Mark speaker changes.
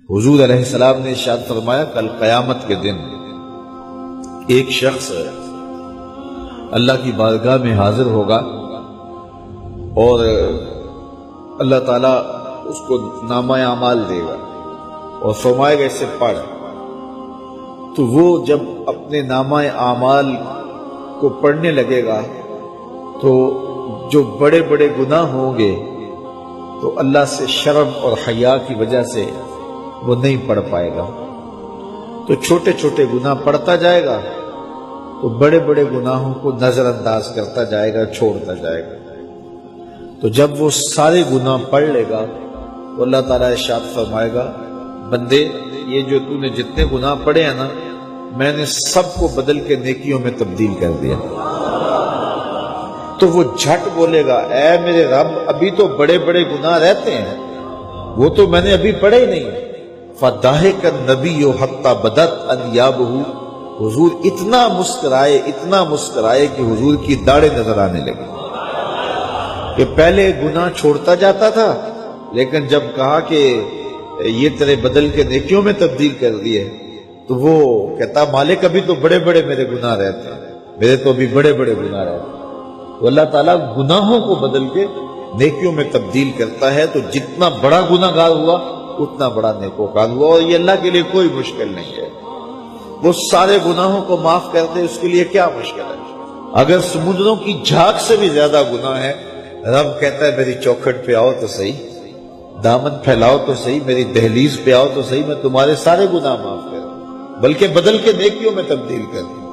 Speaker 1: حضور علیہ السلام نے ارشاد فرمایا کل قیامت کے دن ایک شخص اللہ کی بارگاہ میں حاضر ہوگا اور اللہ تعالیٰ اس کو نامہ اعمال دے گا اور فرمائے گا اسے پڑھ. تو وہ جب اپنے نامہ اعمال کو پڑھنے لگے گا تو جو بڑے بڑے گناہ ہوں گے تو اللہ سے شرم اور حیا کی وجہ سے وہ نہیں پڑھ پائے گا. تو چھوٹے چھوٹے گناہ پڑھتا جائے گا تو بڑے بڑے گناہوں کو نظر انداز کرتا جائے گا، چھوڑتا جائے گا. تو جب وہ سارے گناہ پڑھ لے گا تو اللہ تعالیٰ ارشاد فرمائے گا بندے یہ جو تو نے جتنے گناہ پڑھے ہیں نا میں نے سب کو بدل کے نیکیوں میں تبدیل کر دیا. تو وہ جھٹ بولے گا اے میرے رب ابھی تو بڑے بڑے گناہ رہتے ہیں، وہ تو میں نے ابھی پڑھے ہی نہیں. فَضَحِكَ النَّبِيُّ حَتَّى بَدَتْ أَنْيَابُهُ. حضور اتنا مسکرائے کہ حضور کی داڑھیں نظر آنے لگی. کہ پہلے گناہ چھوڑتا جاتا تھا لیکن جب کہا کہ یہ تیرے بدل کے نیکیوں میں تبدیل کر دیے تو وہ کہتا مالک ابھی تو بڑے بڑے میرے گناہ رہتے ہیں، میرے تو ابھی بڑے بڑے گناہ رہتے ہیں. تو اللہ تعالیٰ گناہوں کو بدل کے نیکیوں میں تبدیل کرتا ہے. تو جتنا بڑا گناہ گار ہوا اتنا بڑا نیکوکار ہوا، اور یہ اللہ کے لیے کوئی مشکل نہیں ہے. وہ سارے گناہوں کو معاف کر دے اس کے لیے کیا مشکل ہے. اگر سمندروں کی جھاگ سے بھی زیادہ گناہ ہے رب کہتا ہے میری چوکھٹ پہ آؤ تو صحیح، دامن پھیلاؤ تو صحیح، میری دہلیز پہ آؤ تو صحیح، میں تمہارے سارے گناہ معاف کر دوں بلکہ بدل کے نیکیوں میں تبدیل کر دوں.